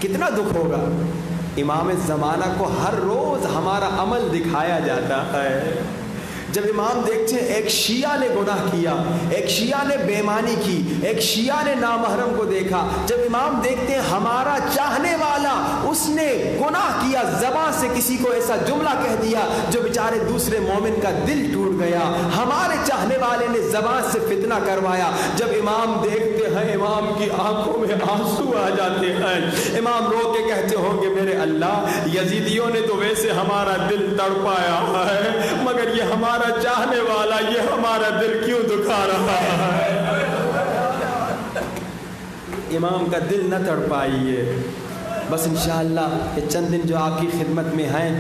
کتنا دکھ ہوگا۔ امام زمانہ کو ہر روز ہمارا عمل دکھایا جاتا ہے۔ جب امام دیکھتے ہیں ایک شیعہ نے گناہ کیا، ایک شیعہ نے بے ایمانی کی، ایک شیعہ نے نامحرم کو دیکھا، جب امام دیکھتے ہیں ہمارا چاہنے والا اس نے گناہ کیا، زبان سے کسی کو ایسا جملہ کہہ دیا جو بیچارے دوسرے مومن کا دل ٹوٹ گیا، ہمارے چاہنے والے نے زبان سے فتنہ کروایا، جب امام دیکھتے ہیں امام کی آنکھوں میں آنسو آ جاتے ہیں۔ امام رو کے کہتے ہوں گے میرے اللہ، یزیدیوں نے تو ویسے ہمارا دل تڑپایا ہے، مگر یہ ہمارا چاہنے والا یہ ہمارا دل کیوں دکھا رہا ہے؟ امام کا دل نہ تڑپائیے۔ بس انشاءاللہ یہ چند دن جو آپ کی خدمت میں ہیں،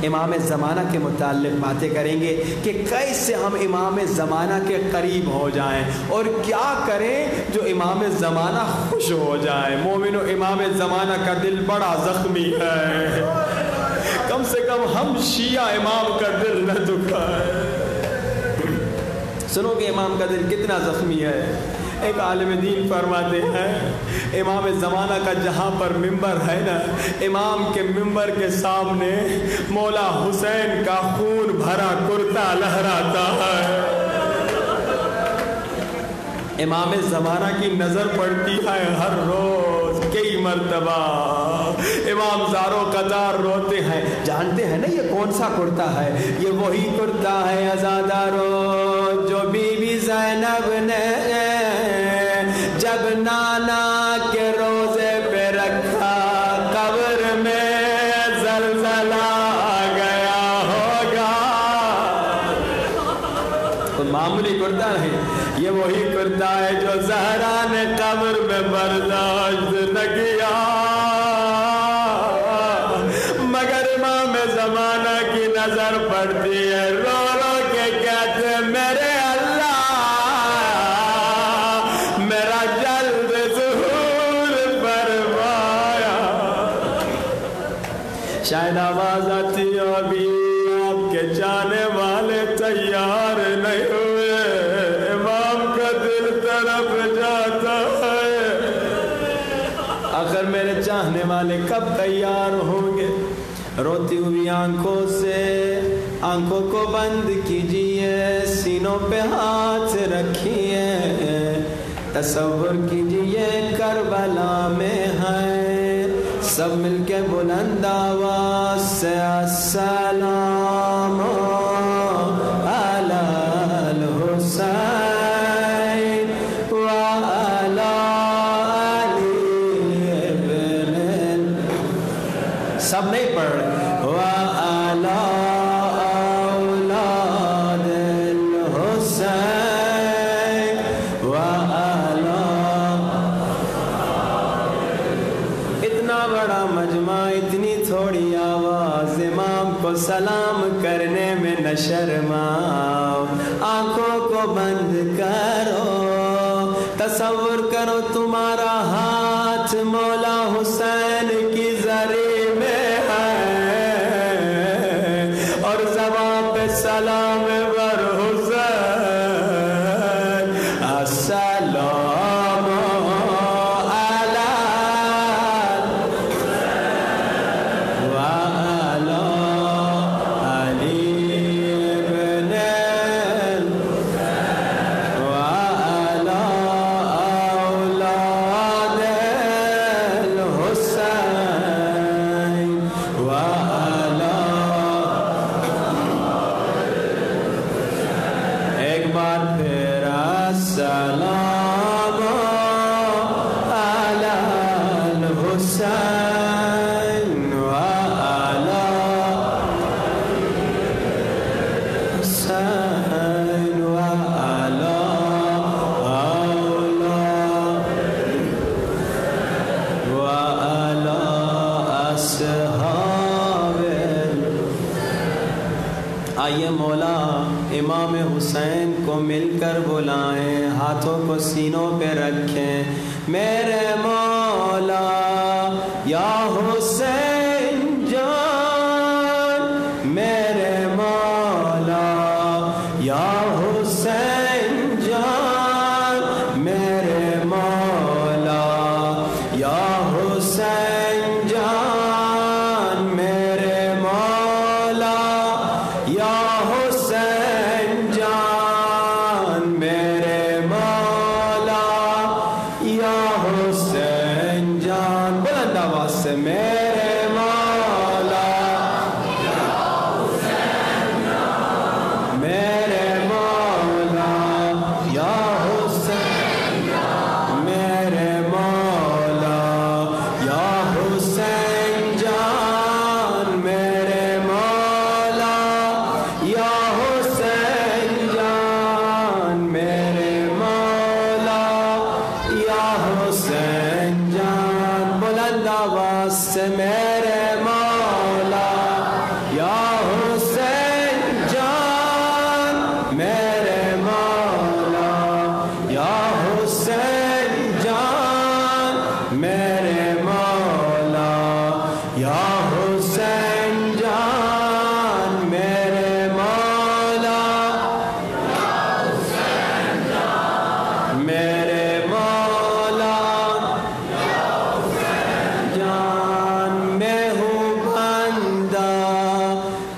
امام زمانہ کے متعلق باتیں کریں گے کہ کیسے ہم امام زمانہ کے قریب ہو جائیں اور کیا کریں جو امام زمانہ خوش ہو جائے۔ مومنو، امام زمانہ کا دل بڑا زخمی ہے، کم سے کم ہم شیعہ امام کا دل نہ دکھائے۔ سنو کہ امام کا دل کتنا زخمی ہے۔ ایک عالم دین فرماتے ہیں امام زمانہ کا جہاں پر ممبر ہے نا، امام کے ممبر کے سامنے مولا حسین کا خون بھرا کرتا لہراتا ہے۔ امام زمانہ کی نظر پڑتی ہے ہر روز کئی مرتبہ۔ امام زارو قطار روتے ہیں، جانتے ہیں نا یہ کون سا کرتا ہے؟ یہ وہی کرتا ہے عزادارو جو بی بی زینب نے جب نانا کے روزے پہ رکھا، قبر میں زلزلہ آ گیا ہوگا۔ تو معمولی کرتا نہیں، یہ وہی کرتا ہے جو زہرا نے قبر میں برداشت نہ کیا، مگر امام زمانہ کی نظر پڑتی ہے، رو رو کے کہتے میرے اللہ میرا جلد ظہور فرمایا۔ شاید آواز آتی ہے ابھی آپ کے جانے والے تیار نہیں ہوئے، امام کا دل تڑپ جاتا ہے، آخر میرے چاہنے والے کب تیار ہوں گے؟ روتی ہوئی آنکھوں سے آنکھوں کو بند کیجئے، سینوں پہ ہاتھ رکھیے، تصور کیجئے کربلا میں ہے، سب مل کے بلند آواز سے السلام علی الحسین وعلی علی ابن، سب نہیں پڑھ رہے، وعلی اولاد الحسین وعلی، اتنا بڑا مجمع اتنی تھوڑی آواز، امام کو سلام کرنے میں نہ شرماؤ، آنکھوں کو بند کرو، تصور کرو تمہارا ہاتھ مولا حسین کی زری میں ہے اور زبان پہ سلام بر حسین، السلام علی وعلی علی ابن وعلی بار پھر السلام علی الحسین و علی حسین و علی اولاد و علی اصحاب. آئیے مولا امام حسین کو مل کر بلائیں، ہاتھوں کو سینوں پہ رکھیں. میرے مولا یا حسین جان، میرے مولا یا حسین جان، میرے مولا یا حسین جان، میرے مولا یا حسین جان، میرے مولا یا حسین جان. بلند آواز سے میرے مولا یا حسین جان، میرے مولا یا حسین جان، میرے مولا یا حسین جان، میرے مولا یا حسین جان، میرے مولا یا حسین جان. بلند آواز سے میرے مولا یا حسین جان، میرے مولا یا حسین جان، میرے مولا یا حسین جان، میرے مولا یا حسین جان، میرے مولا یا حسین جان. میں ہوں بندہ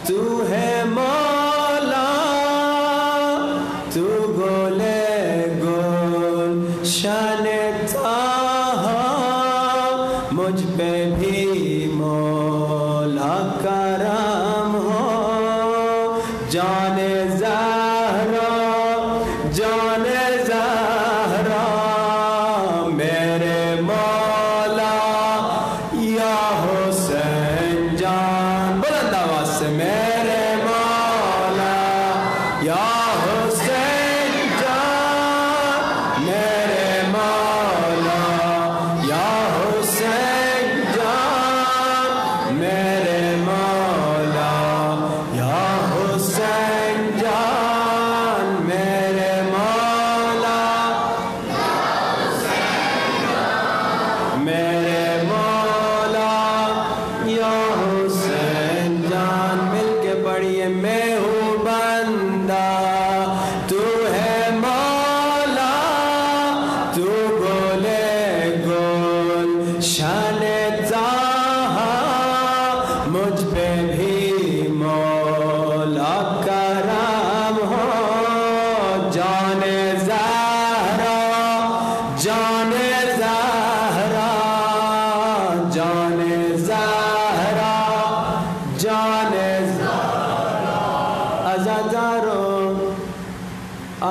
تو ہے مولا، تو گولے گول شان طٰہٰ، مجھ پہ بھی مولا کرم ہو. جان زہرا جان زہرا، میرے مولا یا حسین جان. بلند آواز سے میرے مولا یا حسین جان، میرے مولا یا حسین جان، میرے مولا یا حسین جان، میرے مولا یا حسین جان، میرے مولا یا حسین جان. مل کے پڑھیے میں ہوں بندہ تو ہے مولا، تو گولے گول شان طٰہٰ، مجھ پہ بھی مولا کرم ہو. جان زہرا جان زہرا، جان زہرا جان زہرا. عزاداروں،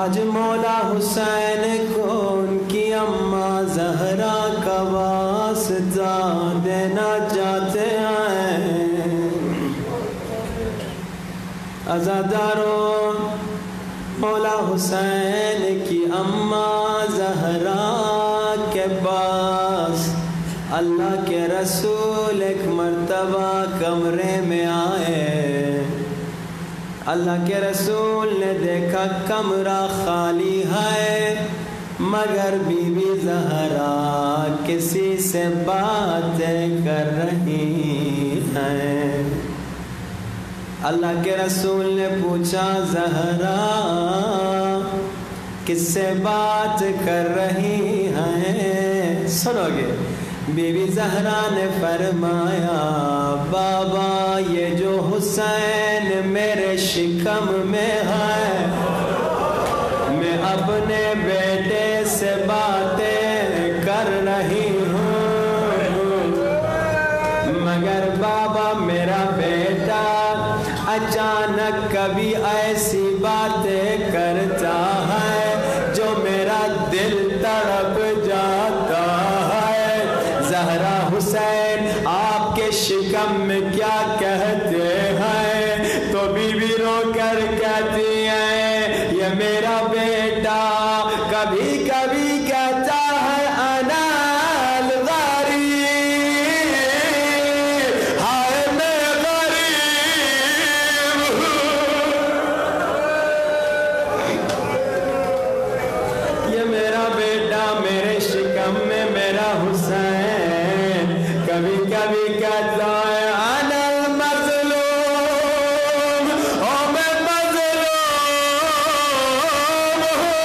آج مولا حسین کو ان کی اماں زہرا کا واسطہ دینا چاہتے ہیں. عزاداروں، مولا حسین کی اماں زہرا کے پاس اللہ کے رسول ایک مرتبہ کمرے میں آئے. اللہ کے رسول نے دیکھا کمرہ خالی ہے، مگر بی بی زہرا کسی سے باتیں کر رہی ہیں. اللہ کے رسول نے پوچھا زہرا کس سے بات کر رہی ہیں؟ سنو گے. بی بی زہرا نے فرمایا بابا یہ جو حسین میرے شکم میں ہے، میں اپنے بیٹے سے باتیں کر رہی ہوں، مگر بابا میرا بیٹا اچانک کبھی ایسی باتیں کرتا میرا بیٹا کبھی کبھی کہتا ہے انا الغریب، ہائے میں غریب ہوں۔ یہ میرا بیٹا میرے شکم میں میرا حسین کبھی کبھی کہتا ہے انا المظلوم، او میں مظلوم ہوں۔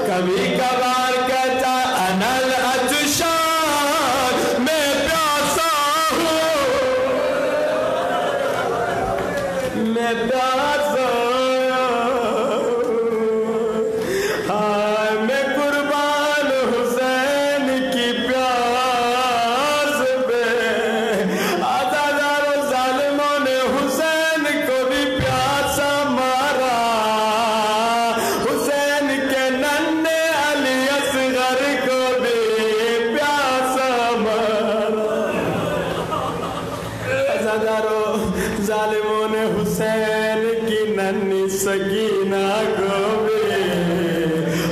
کبھی کبھار کہتا انا العطشان، میں پیاسا ہوں، میں پیاسا ہوں۔ میں قربان حسین کی پیاس پہ، عزاداروں ظالموں نے حسین کو بھی پیاسا مارا، حسین کے ننھے علی اصغر کو بھی پیاسا مارا۔ عزاداروں ظالموں نے حسین کی ننھی سکینہ کو بھی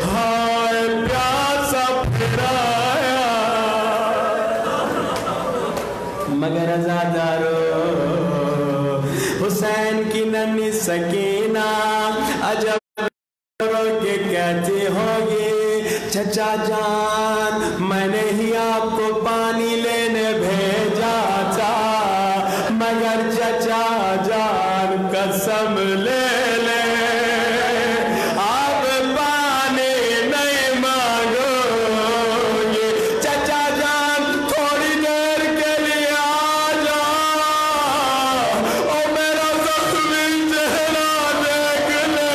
ہائے پیاسا پھرایا، مگر عزاداروں حسین کی ننھی سکینہ عجب کہ کہتی ہوگی چچا جان میں نے ہی آپ کو پانی لینے بھیجا تھا، مگر چچا جان قسم لے لے آپ پانی نہیں مانگو گے، چچا جان تھوڑی دیر کے لیے آ جاؤ، او میرا زخمی چہرہ دیکھ لے۔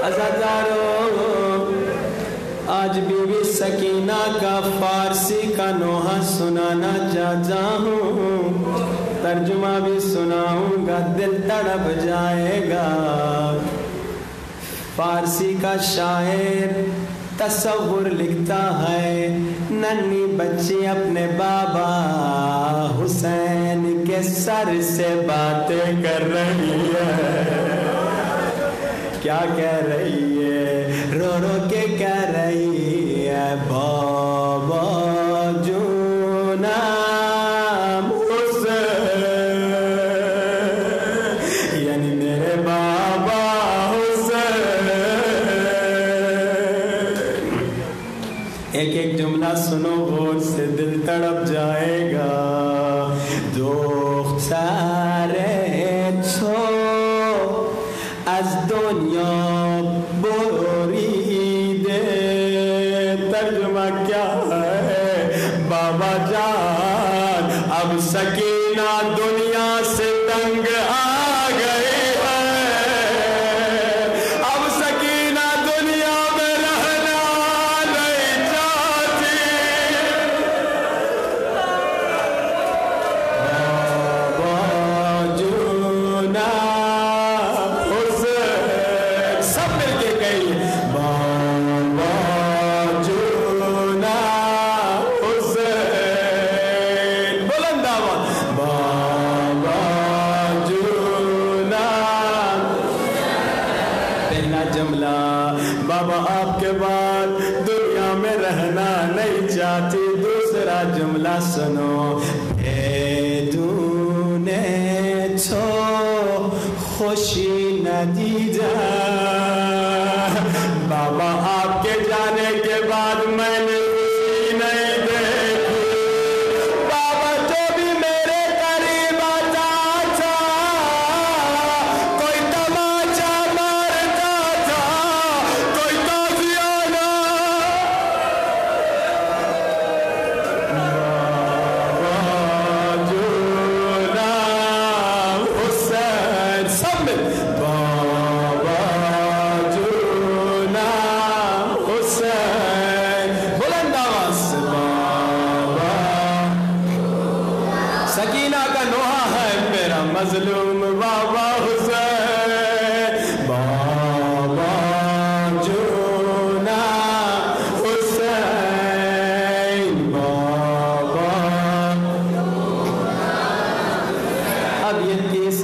عزاداروں آج بی بی سکینہ کا فارسی کا نوحہ سنانا چاہتا ہوں، ترجمہ بھی سناؤں گا، دل تڑپ جائے گا۔ فارسی کا شاعر تصور لکھتا ہے، ننھی بچی اپنے بابا حسین کے سر سے باتیں کر رہی ہے، کیا کہہ رہی ہے؟ رو رو کے کہہ رہی ہے بابا جو نام حسین، یعنی میرے بابا حسین۔ ایک ایک جملہ سنو غور سے، دل تڑپ جائے گا۔ دختر تو از دنیا بریده، ترجمہ کیا ہے؟ بابا جان اب سکینہ دنیا سے تنگ آ گئی ہے، اب سکینہ دنیا میں رہنا نہیں چاہتی، بابا جونا حسین، سب مل کے کہیے بابا جونا حسین، بلند آواز بابا جونا۔ پہلا جملہ بابا آپ کے بعد دنیا میں رہنا نہیں چاہتی، دوسرا جملہ سنو، بدون تو خوشی ندیدم، بابا آپ کے جانے کے بعد میں نے خوشی نہیں دیکھی، بابا جو بھی میرے قریب آتا تھا کوئی تماچا مارتا تھا، کوئی تازیانہ، بابا جو نام حسین، سب میں بابا جو نام حسین، بلند آواز سے بابا۔ سکینہ کا نوحہ ہے میرا مظلوم بابا حسین، بابا جو نام حسین، بابا۔ اب یہ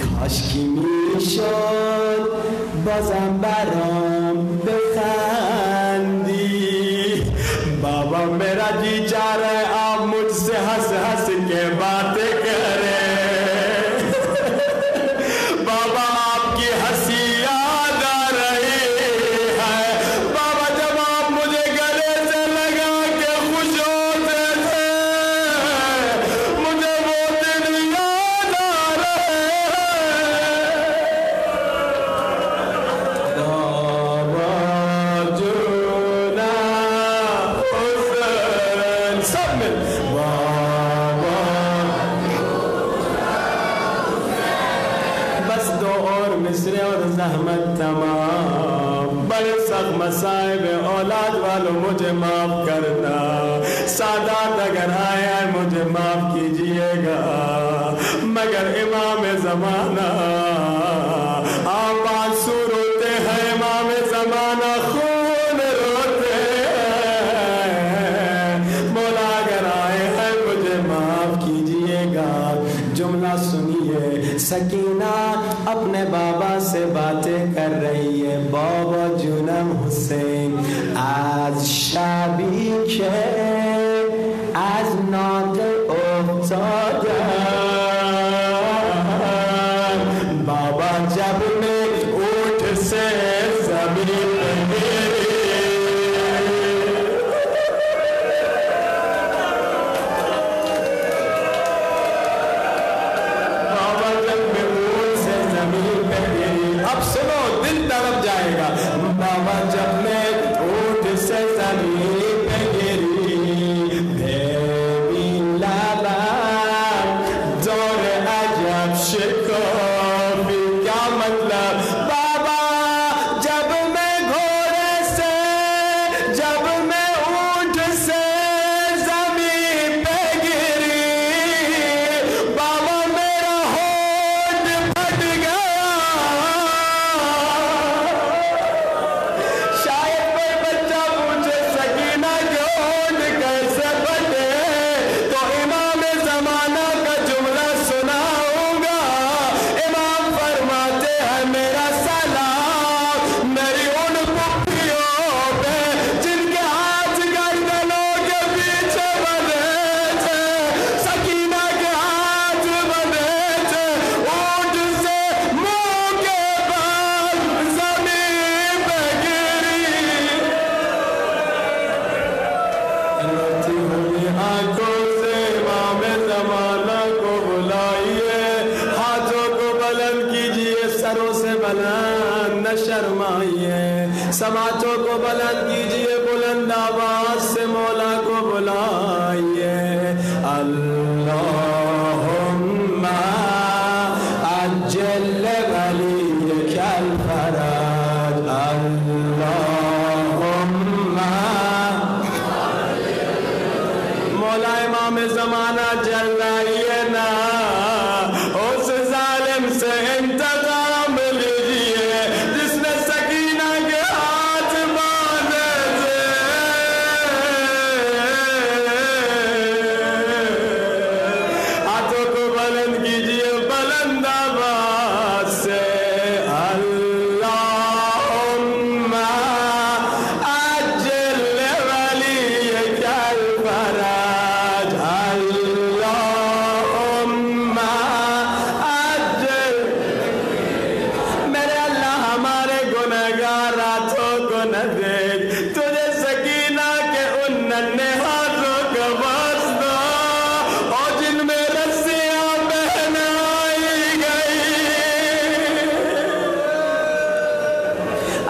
کاش کی میشد بازم برام بخندی. بابا میرا جی چاہ رہا ہے آپ مجھ سے ہنس ہنس کے باتیں کریں. بابا آپ کی ہنسی یاد آ رہی ہے. بابا جب آپ مجھے گلے سے لگا کے خوش ہوتے تھے مجھے وہ دن یاد آ رہے ہیں. بابا جونا حسین سب میں بابا. بس دو اور مصرے اور زحمت تمام. بڑے سخت مصائب اولاد والوں مجھے معاف کرنا. سادات اگر آئے ہیں مجھے معاف کیجئے گا. مگر امام زمانہ آپ آنسو روتے ہیں، امام زمانہ خون روتے ہیں. مولا اگر آئے ہیں مجھے معاف کیجئے گا. جملہ سنیے. سکینہ اپنے بابا سے باتیں کر رہی ہے. بابا جونم حسین از شبی که از ناده افتادم. بابا جب میں اونٹ سے زمین پہ گری. بابا جب میں اونٹ سے زمین پہ گری. اب سنو دل تڑپ جائے گا. بابا جب میں اونٹ سے زمین پہ گری بیبی لابا دور عجب شکافی. کیا مطلب؟ بابا جب میں گھوڑے سے جب میں اونٹ سے زمین پہ گری بابا میرا ہونٹ پھٹ گیا. شاید کوئی بچہ پوچھے سکینہ کے ہونٹ کیسے پھٹے تو امام زمانہ کا جملہ سناؤں گا. امام فرماتے ہیں میرا سلام میری ان پھپھیوں پہ جن کے ہاتھ گردنوں کے پیچھے بندھے تھے. سکینہ کے ہاتھ بندھے تھے. اونٹ سے منہ کے بعد زمین پہ گری. روتی ہوئی آنکھوں سے امام زمانہ کو بلائیے. ہاتھوں کو بلند کیجئے، سروں سے بلند نہ شرمائیے. سماعتوں کو بلند کیجئے، بلند آواز سے مولا کو بلائیے. اللہم عجل ولیک الفرج. اللہم مولا امام زمانہ جلائیے نا. اس ظالم سے انتقام لیجئے جس نے سکینہ کے ہاتھ باندھے تھے.